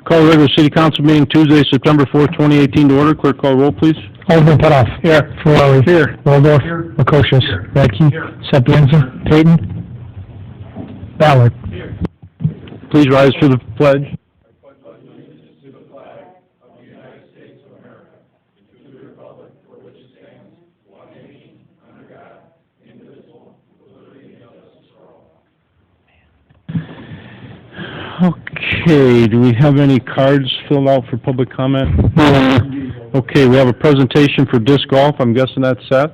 Call regular city council meeting Tuesday, September 4th, 2018 to order. Clerk call roll, please. Alderman Putoff. Here. Ferrari. Here. Waldorf. Here. Lukosius. Here. Radke. Here. Sapienza. Payton. Ballard. Here. Please rise for the pledge. Okay, do we have any cards filled out for public comment? Okay, we have a presentation for disc golf. I'm guessing that's Seth.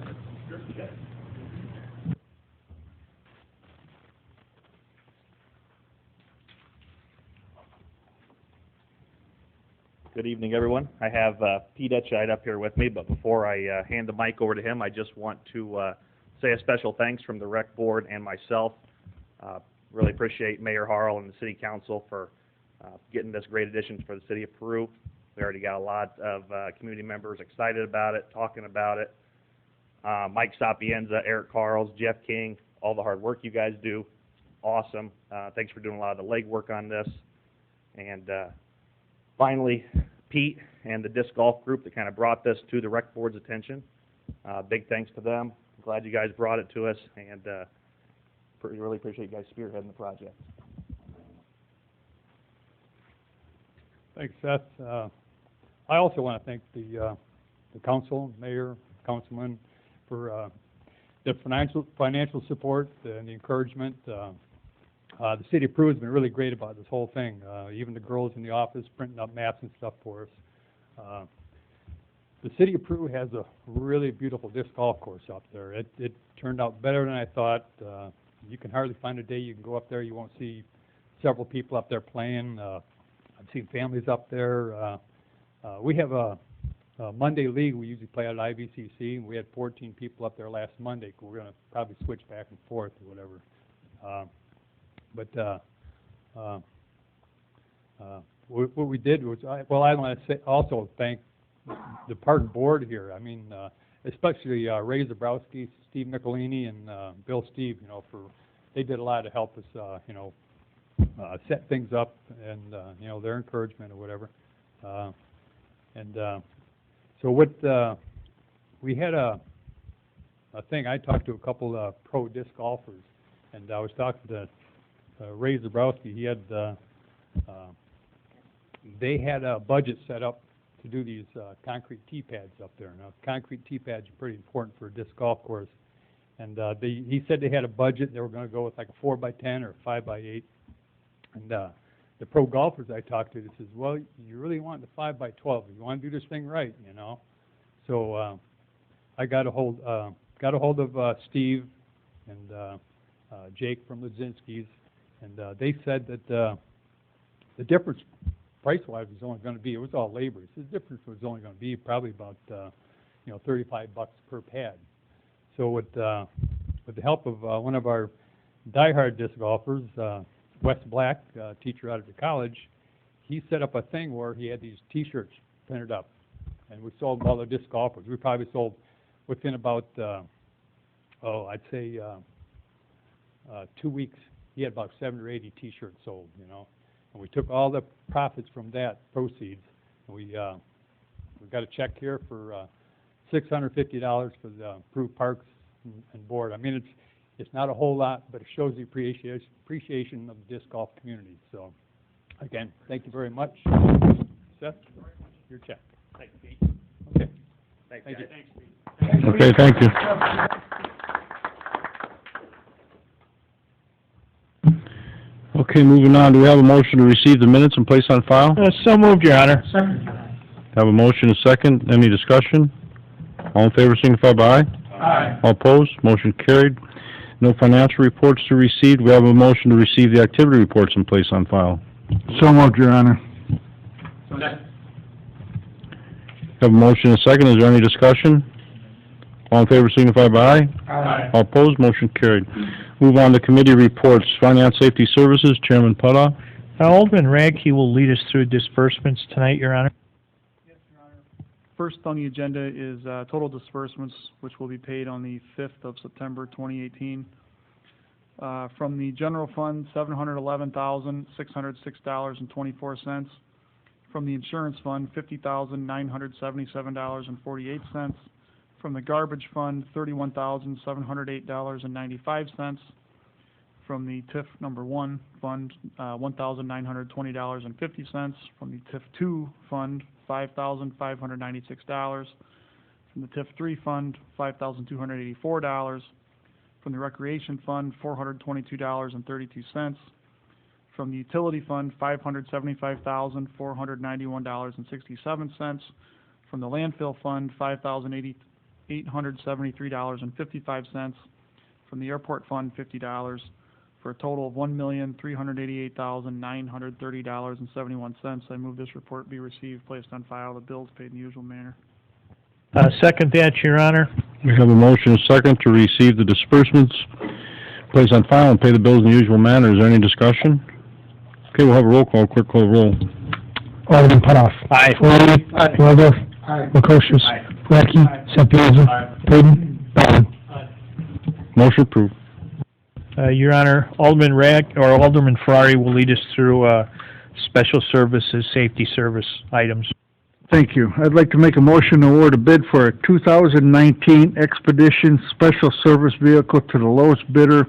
Good evening, everyone. I have Pete Etchide up here with me, but before I hand the mic over to him, I just want to say a special thanks from the Rec Board and myself. Really appreciate Mayor Harrell and the City Council for getting this great addition for the City of Peru. We already got a lot of community members excited about it, talking about it. Mike Sapienza, Eric Carls, Jeff King, all the hard work you guys do, awesome. Thanks for doing a lot of the legwork on this. And finally, Pete and the disc golf group that kind of brought this to the Rec Board's attention. Big thanks to them. I'm glad you guys brought it to us, and really appreciate you guys spearheading the project. Thanks, Seth. I also want to thank the council, mayor, councilman for the financial support and the encouragement. The city of Peru has been really great about this whole thing. Even the girls in the office printing up maps and stuff for us. The city of Peru has a really beautiful disc golf course up there. It turned out better than I thought. You can hardly find a day you can go up there you won't see several people up there playing. I've seen families up there. We have a Monday league we usually play at IVCC, and we had 14 people up there last Monday. We're going to probably switch back and forth or whatever. What we did was, I want to also thank the park board here. I mean, especially Ray Zabrowski, Steve Michelini, and Bill Steve. They did a lot to help us. Set things up, and their encouragement or whatever. So what we had a thing. I talked to a couple of pro disc golfers, and I was talking to Ray Zabrowski. He had they had a budget set up to do these concrete tee pads up there. Now, concrete tee pads are pretty important for a disc golf course, and he said they had a budget. They were going to go with like a 4x10 or 5x8. And the pro golfers I talked to, they says, well, you really want the 5x12. You want to do this thing right, So I got a hold of Steve and Jake from Ladzinski's, and they said that the difference price-wise was only going to be, it was all labor. So the difference was only going to be probably about $35 per pad. So with the help of one of our diehard disc golfers, Wes Black, teacher out of the college, he set up a thing where he had these T-shirts printed up, and we sold them all the disc golfers. We probably sold within about, I'd say 2 weeks. He had about 70 or 80 T-shirts sold, And we took all the profits from that proceeds, and we got a check here for $650 for the Peru Parks and Board. I mean, it's not a whole lot, but it shows the appreciation of the disc golf community. So, again, thank you very much. Seth, your check. Thanks, Pete. Okay. Thank you. Thanks, Pete. Okay, thank you. Okay, moving on. Do we have a motion to receive the minutes and place on file? So moved, Your Honor. Second. Have a motion, a second. Any discussion? All in favor, signify by aye. Aye. All opposed? Motion carried. No financial reports to receive. We have a motion to receive the activity reports and place on file. So moved, Your Honor. Have a motion and a second. Is there any discussion? All in favor signify by aye. Aye. All opposed? Motion carried. Move on to committee reports. Finance Safety Services, Chairman Putoff. Alderman Radke will lead us through disbursements tonight, Your Honor. Yes, Your Honor. First on the agenda is total disbursements, which will be paid on the 5th of September 2018. From the general fund, $711,606.24. From the insurance fund, $50,977.48. From the garbage fund, $31,708.95. From the TIF number 1 fund, $1,920.50. From the TIF 2 fund, $5,596. From the TIF 3 fund, $5,284. From the recreation fund, $422.32. From the utility fund, $575,491.67. From the landfill fund, $5,873.55. From the airport fund, $50, for a total of $1,388,930.71. I move this report be received, placed on file, the bills paid in the usual manner. Second that, Your Honor. We have a motion and a second to receive the disbursements, place on file, and pay the bills in the usual manner. Is there any discussion? Okay, we'll have a roll call. Clerk, call the roll. Alderman Putoff. Aye. Florey. Waldorf. Prokosius. Radke. Sapienza. Payton. Ballard. Motion approved. Your Honor, Alderman Ferrari will lead us through special services, safety service items. Thank you. I'd like to make a motion to award a bid for a 2019 Expedition Special Service Vehicle to the lowest bidder,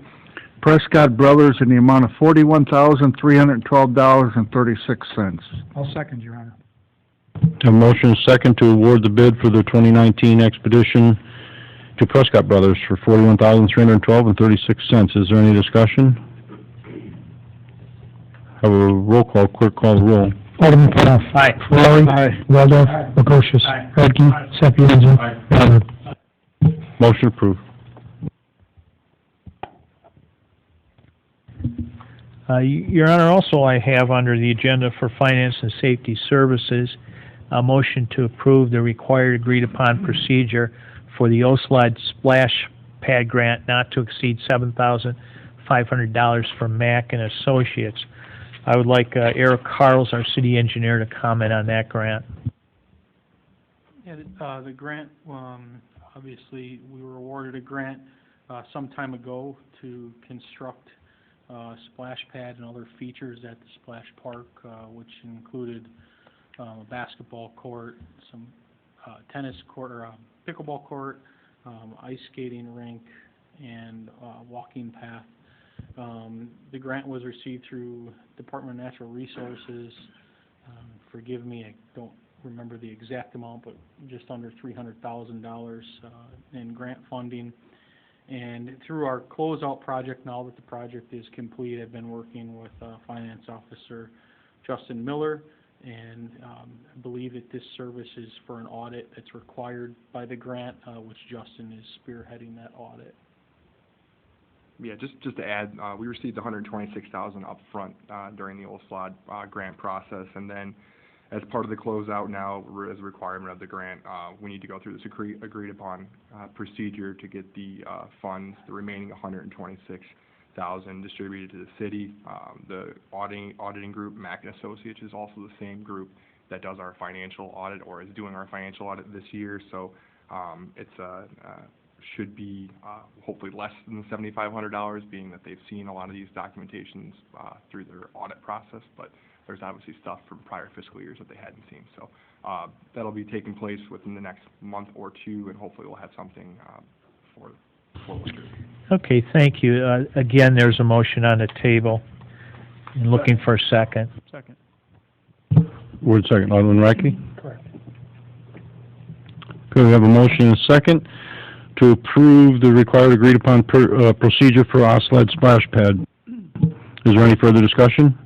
Prescott Brothers, in the amount of $41,312.36. I'll second, Your Honor. Have a motion and a second to award the bid for the 2019 Expedition to Prescott Brothers for $41,312.36. Is there any discussion? Have a roll call. Clerk, call the roll. Alderman Putoff. Aye. Florey. Waldorf. Prokosius. Radke. Sapienza. Ballard. Motion approved. Your Honor, also I have under the agenda for Finance and Safety Services a motion to approve the required agreed-upon procedure for the OSLAD splash pad grant not to exceed $7,500 from Mack and Associates. I would like Eric Carls, our city engineer, to comment on that grant. Yeah, the grant, obviously, we were awarded a grant some time ago to construct splash pad and other features at the splash park, which included a basketball court, some tennis court, or a pickleball court, ice skating rink, and walking path. The grant was received through Department of Natural Resources. Forgive me, I don't remember the exact amount, but just under $300,000 in grant funding. And through our closeout project, now that the project is complete, I've been working with Finance Officer Justin Miller, and I believe that this service is for an audit that's required by the grant, which Justin is spearheading that audit. Yeah, just to add, we received $126,000 up front during the OSLAD grant process, and then as part of the closeout now, as a requirement of the grant, we need to go through this agreed upon procedure to get the funds, the remaining $126,000 distributed to the city. The auditing group, Mack and Associates, is also the same group that does our financial audit, or is doing our financial audit this year. So it's should be hopefully less than the $7,500, being that they've seen a lot of these documentations through their audit process, but there's obviously stuff from prior fiscal years that they hadn't seen. So that'll be taking place within the next month or two, and hopefully we'll have something for winter. Okay, thank you. Again, there's a motion on the table. And looking for a second. Second. Word second. Alderman Radke? Correct. Okay, we have a motion and a second to approve the required agreed-upon procedure for OSLAD splash pad. Is there any further discussion?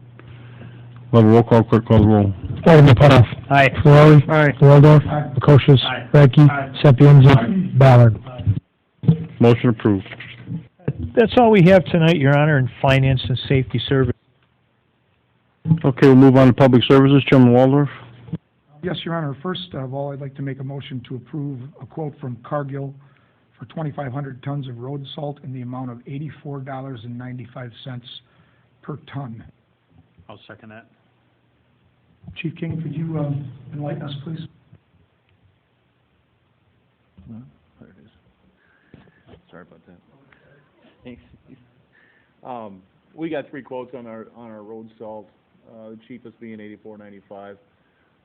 We'll have a roll call. Clerk, call the roll. Alderman Putoff. Aye. Florey. Waldorf. Prokosius. Radke. Sapienza. Ballard. Motion approved. That's all we have tonight, Your Honor, in Finance and Safety Service. Okay, we'll move on to Public Services. Chairman Waldorf? Yes, Your Honor. First of all, I'd like to make a motion to approve a quote from Cargill for 2,500 tons of road salt in the amount of $84.95 per ton. I'll second that. Chief King, could you enlighten us, please? There it is. Sorry about that. Thanks. We got three quotes on our road salt. The cheapest being $84.95.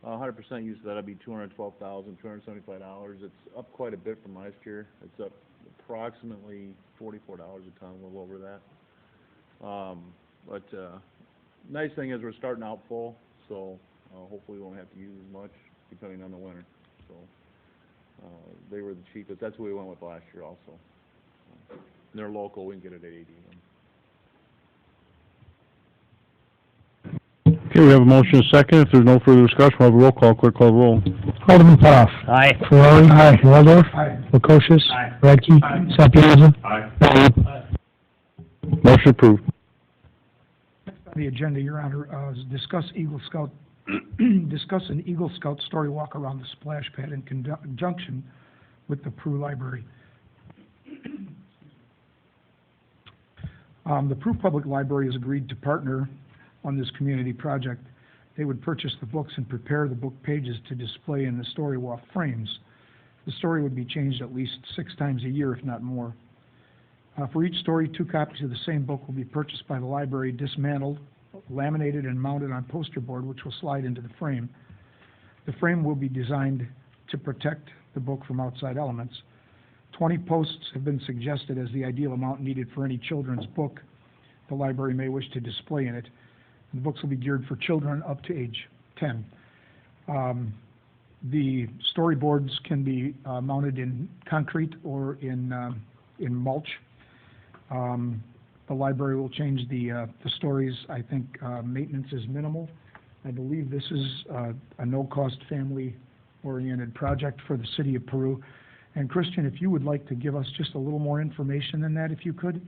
100% use, that'd be $212,275. It's up quite a bit from last year. It's up approximately $44 a ton, a little over that. Nice thing is we're starting out full, so hopefully we won't have to use as much depending on the winter. So they were the cheapest. That's what we went with last year also. They're local. We can get it at 80. Okay, we have a motion and a second. If there's no further discussion, we'll have a roll call. Clerk call the roll. Alderman Toth. Aye. Ferrari. Aye. Waldorf. Aye. Prokosius. Aye. Radke. Sapienza. Aye. Motion approved. On the agenda, Your Honor, is discuss Eagle Scout, discuss an Eagle Scout story walk around the splash pad in conjunction with the Peru Library. The Peru Public Library has agreed to partner on this community project. They would purchase the books and prepare the book pages to display in the story walk frames. The story would be changed at least 6 times a year, if not more. For each story, 2 copies of the same book will be purchased by the library, dismantled, laminated, and mounted on poster board, which will slide into the frame. The frame will be designed to protect the book from outside elements. 20 posts have been suggested as the ideal amount needed for any children's book the library may wish to display in it. The books will be geared for children up to age 10. The storyboards can be mounted in concrete or in mulch. The library will change the stories. I think maintenance is minimal. I believe this is a no-cost, family-oriented project for the city of Peru. And Christian, if you would like to give us just a little more information than that, if you could.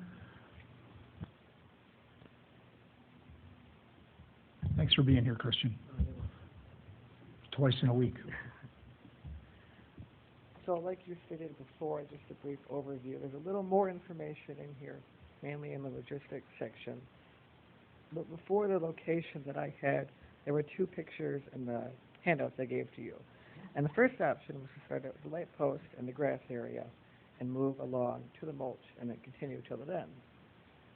Thanks for being here, Christian. Twice in a week. So like you stated before, just a brief overview. There's a little more information in here, mainly in the logistics section. But before the location that I had, there were 2 pictures in the handouts I gave to you. And the first option was to start at the light post in the grass area and move along to the mulch and then continue till it ends.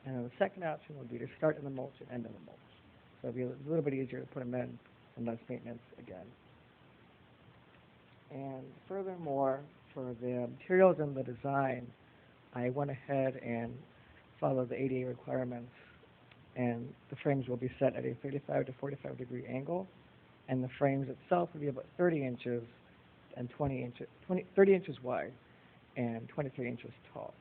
And then the second option would be to start in the mulch and end in the mulch. So it'd be a little bit easier to put them in and less maintenance again. And furthermore, for the materials and the design, I went ahead and followed the ADA requirements, and the frames will be set at a 35 to 45 degree angle, and the frames itself will be about 30 inches and 30 inches wide and 23 inches tall.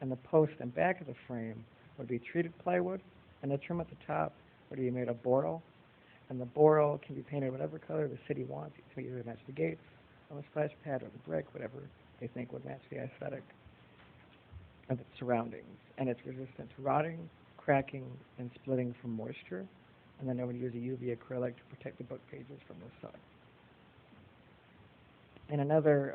And the post and back of the frame would be treated plywood, and the trim at the top would be made of boral, and the boral can be painted whatever color the city wants to either match the gates on the splash pad or the brick, whatever they think would match the aesthetic of its surroundings. And it's resistant to rotting, cracking, and splitting from moisture. And then I would use a UV acrylic to protect the book pages from the sun. And another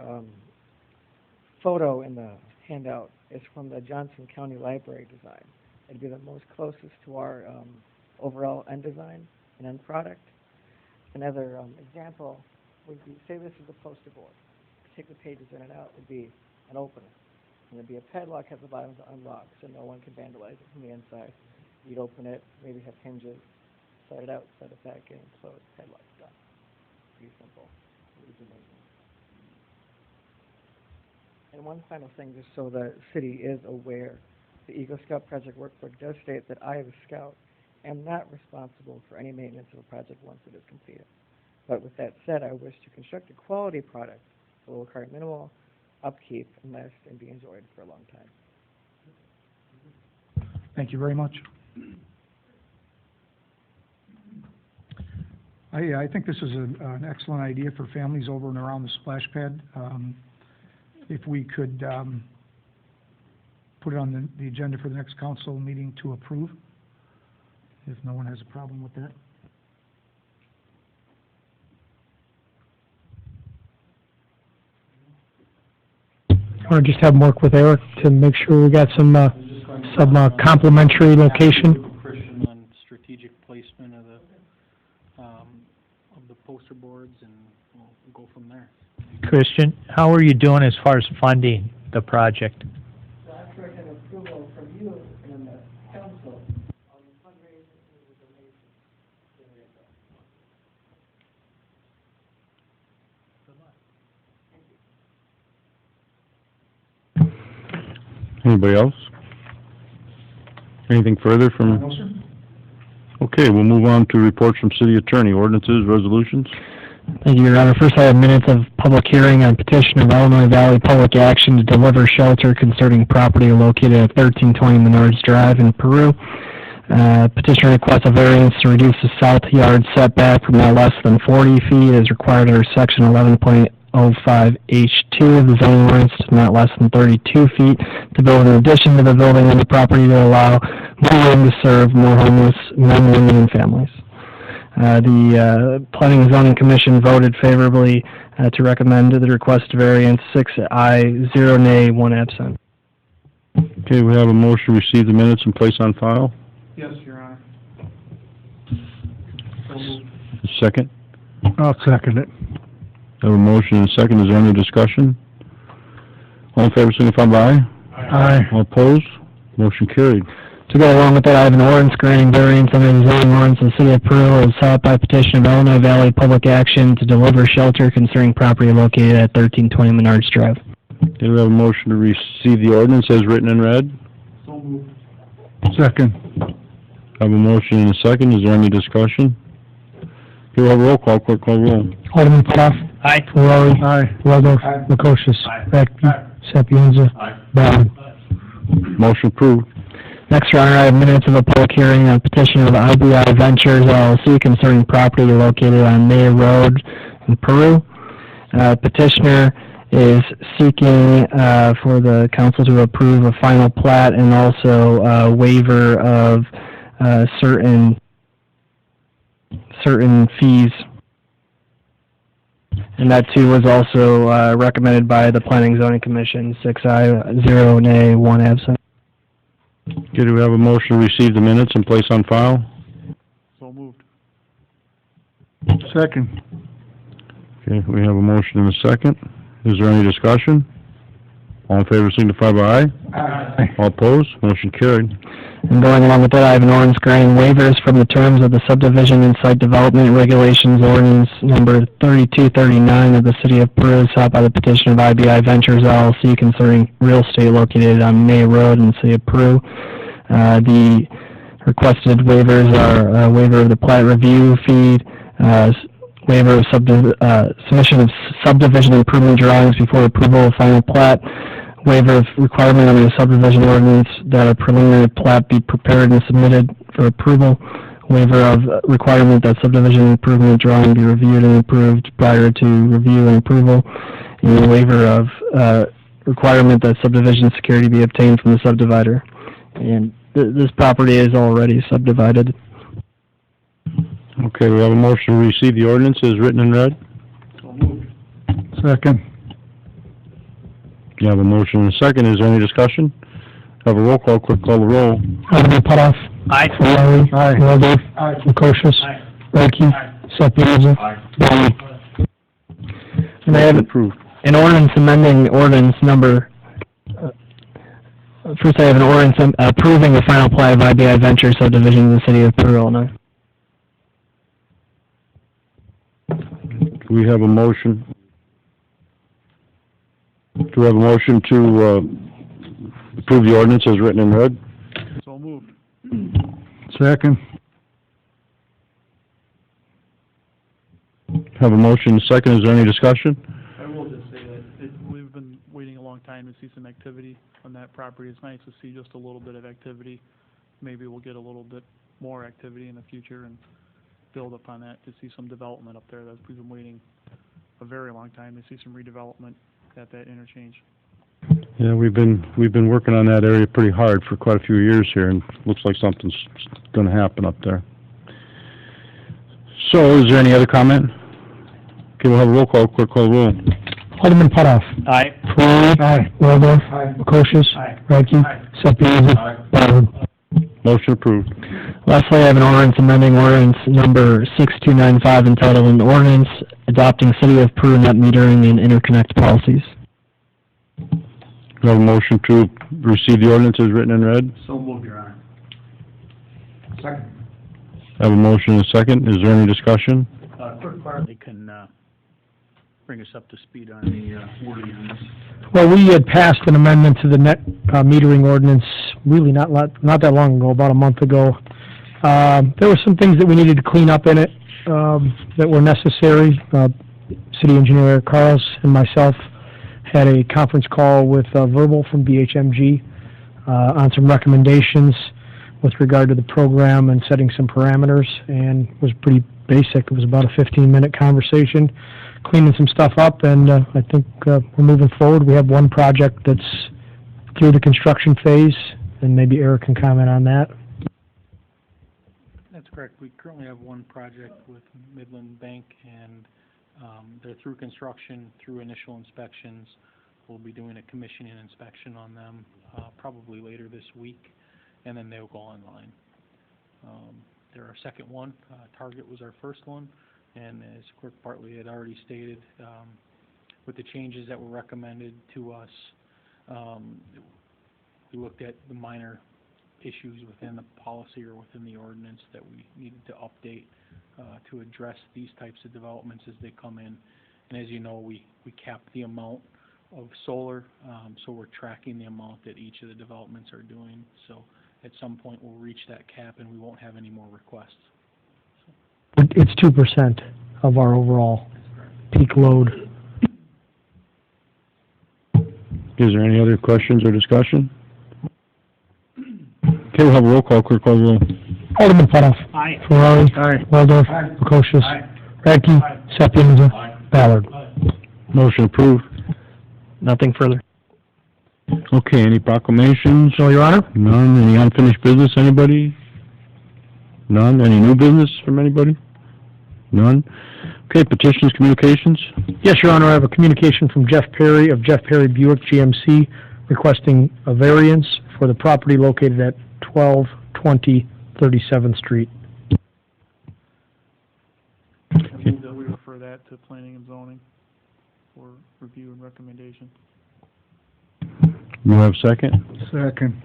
photo in the handout is from the Johnson County Library design. It'd be the most closest to our overall end design and end product. Another example would be, say this is a poster board. To take the pages in and out would be an opener. And there'd be a padlock at the bottom to unlock so no one can vandalize it from the inside. You'd open it, maybe have hinges, slide it out, slide it back in, close, padlock's done. Pretty simple. Pretty amazing. And one final thing, just so the city is aware, the Eagle Scout project workbook does state that I, as a scout, am not responsible for any maintenance of a project once it is completed. But with that said, I wish to construct a quality product that will require minimal upkeep and last and be enjoyed for a long time. Thank you very much. I think this is an excellent idea for families over and around the splash pad. If we could put it on the agenda for the next council meeting to approve, if no one has a problem with that. Or just have them work with Eric to make sure we got some complementary location. Christian on strategic placement of the poster boards, and we'll go from there. Christian, how are you doing as far as funding the project? So after I have approval from you and the council on the fundraising and the donation, Anybody else? Anything further from? No, sir. Okay, we'll move on to reports from city attorney, ordinances, resolutions. Thank you, Your Honor. First, I have minutes of public hearing on petition of Illinois Valley Public Action to deliver shelter concerning property located at 1320 Menards Drive in Peru. Petitioner requests a variance to reduce the south yard setback from not less than 40 feet as required under section 11.05H2 of the zoning ordinance to not less than 32 feet to build an addition to the building on the property to allow more room to serve more homeless men, women, and families. The Planning and Zoning Commission voted favorably to recommend the request variance, 6 ayes, 0 nay, 1 absent. Okay, we have a motion to receive the minutes and place on file. Yes, Your Honor. Second. I'll second it. I have a motion and a second. Is there any discussion? All in favor, signify by aye. Aye. All opposed? Motion carried. To go along with that, I have an ordinance granting variance under the zoning ordinance of the city of Peru as sought by petition of Illinois Valley Public Action to deliver shelter concerning property located at 1320 Menards Drive. Okay, we have a motion to receive the ordinance as written and read. So moved. Second. I have a motion and a second. Is there any discussion? Okay, we'll have a roll call. Clerk, call roll. Alderman Putoff. Aye. Ferrari. Aye. Waldorf. Lukosius. Radke. Sapienza. Brown. Motion approved. Next, Your Honor, I have minutes of a public hearing on petition of IBI Ventures LLC concerning property located on May Road in Peru. Petitioner is seeking for the council to approve a final plat and also waiver of certain fees. And that too was also recommended by the Planning and Zoning Commission, 6 ayes, 0 nay, 1 absent. Okay, do we have a motion to receive the minutes and place on file? So moved. Second. Okay, we have a motion and a second. Is there any discussion? All in favor, signify by aye. Aye. All opposed? Motion carried. And going along with that, I have an ordinance granting waivers from the terms of the subdivision and site development regulations ordinance number 3239 of the city of Peru, sought by the petition of IBI Ventures LLC concerning real estate located on May Road in the city of Peru. The requested waivers are waiver of the plat review fee, waiver of submission of subdivision improvement drawings before approval of final plat, waiver of requirement under the subdivision ordinance that a preliminary plat be prepared and submitted for approval, waiver of requirement that subdivision improvement drawing be reviewed and approved prior to review and approval, and waiver of requirement that subdivision security be obtained from the subdivider. And this property is already subdivided. Okay, we have a motion to receive the ordinance as written and read. So moved. Second. You have a motion and a second. Is there any discussion? Have a roll call. Clerk, call the roll. Alderman Putoff. Aye. Ferrari. Aye. Waldorf. Aye. Lukosius. Aye. Radke. Sapienza. Brown. And I have Approved. an ordinance amending ordinance number, first I have an ordinance approving the final plat of IBI Venture subdivision in the city of Peru, Illinois. Do we have a motion? Do we have a motion to approve the ordinance as written and read? So moved. Second. Have a motion and a second. Is there any discussion? I will just say that we've been waiting a long time to see some activity on that property. It's nice to see just a little bit of activity. Maybe we'll get a little bit more activity in the future and build upon that to see some development up there. We've been waiting a very long time to see some redevelopment at that interchange. Yeah, we've been working on that area pretty hard for quite a few years here, and looks like something's going to happen up there. So, is there any other comment? Okay, we'll have a roll call. Clerk, call the roll. Alderman Putoff. Aye. Ferrari. Aye. Waldorf. Aye. Lukosius. Aye. Radke. Aye. Sapienza. Brown. Motion approved. Lastly, I have an ordinance amending ordinance number 6295 entitled an ordinance adopting City of Peru net metering and interconnect policies. We have a motion to receive the ordinance as written and read. So moved, Your Honor. Second. I have a motion and a second. Is there any discussion? Clerk Bartley can bring us up to speed on the wording on this. Well, we had passed an amendment to the net metering ordinance really not that long ago, about a month ago. There were some things that we needed to clean up in it that were necessary. City Engineer Eric Carls and myself had a conference call with Verbal from BHMG on some recommendations with regard to the program and setting some parameters, and it was pretty basic. It was about a 15-minute conversation, cleaning some stuff up, and I think we're moving forward. We have one project that's through the construction phase, and maybe Eric can comment on that. That's correct. We currently have one project with Midland Bank, and they're through construction, through initial inspections. We'll be doing a commissioning inspection on them probably later this week, and then they'll go online. They're our second one. Target was our first one, and as Clerk Bartley had already stated, with the changes that were recommended to us, we looked at the minor issues within the policy or within the ordinance that we needed to update to address these types of developments as they come in. And as you know, we capped the amount of solar, so we're tracking the amount that each of the developments are doing. So at some point we'll reach that cap and we won't have any more requests. It's 2% of our overall peak load. Is there any other questions or discussion? Okay, we'll have a roll call. Clerk call the roll. Alderman Putoff. Aye. Ferrari. Aye. Waldorf. Aye. Prokosius. Aye. Radke. Sapienza. Ballard. Motion approved. Nothing further. Okay, any proclamations? No, Your Honor. None. Any unfinished business, anybody? None. Any new business from anybody? None. Okay, petitions, communications? Yes, Your Honor, I have a communication from Jeff Perry of Jeff Perry Buick GMC requesting a variance for the property located at 1220 37th Street. I move that we refer that to planning and zoning for review and recommendation. You have a second? Second.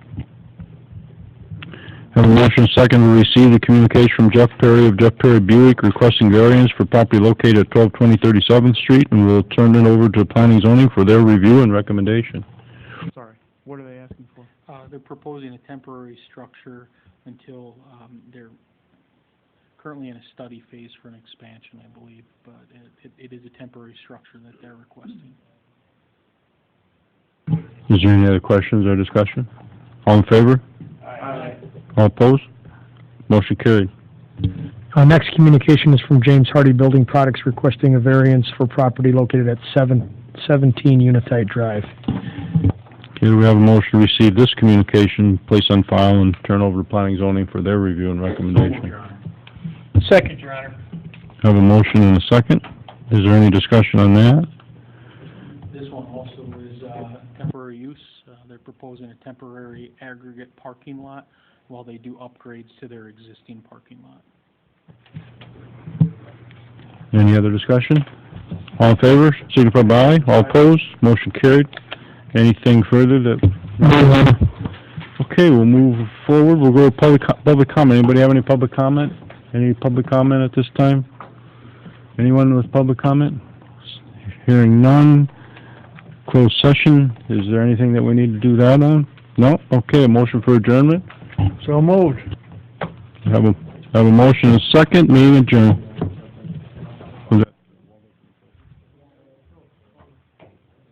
Have a motion second to receive the communication from Jeff Perry of Jeff Perry Buick requesting variance for property located at 1220 37th Street, and we'll turn it over to planning and zoning for their review and recommendation. Sorry, what are they asking for? They're proposing a temporary structure until they're currently in a study phase for an expansion, I believe, but it is a temporary structure that they're requesting. Is there any other questions or discussion? All in favor? Aye. All opposed? Motion carried. Our next communication is from James Hardy Building Products requesting a variance for property located at 17 Unitite Drive. Okay, we have a motion to receive this communication, place on file, and turn over to planning and zoning for their review and recommendation. Second, Your Honor. Have a motion and a second. Is there any discussion on that? This one also is temporary use. They're proposing a temporary aggregate parking lot while they do upgrades to their existing parking lot. Any other discussion? All in favor, signify by aye. All opposed, motion carried. Anything further that? Okay, we'll move forward. We'll go to public comment. Anybody have any public comment? Any public comment at this time? Anyone with public comment? Hearing none. Closed session. Is there anything that we need to do that on? No? Okay, a motion for adjournment? So moved. Have a motion and a second. Meeting adjourned.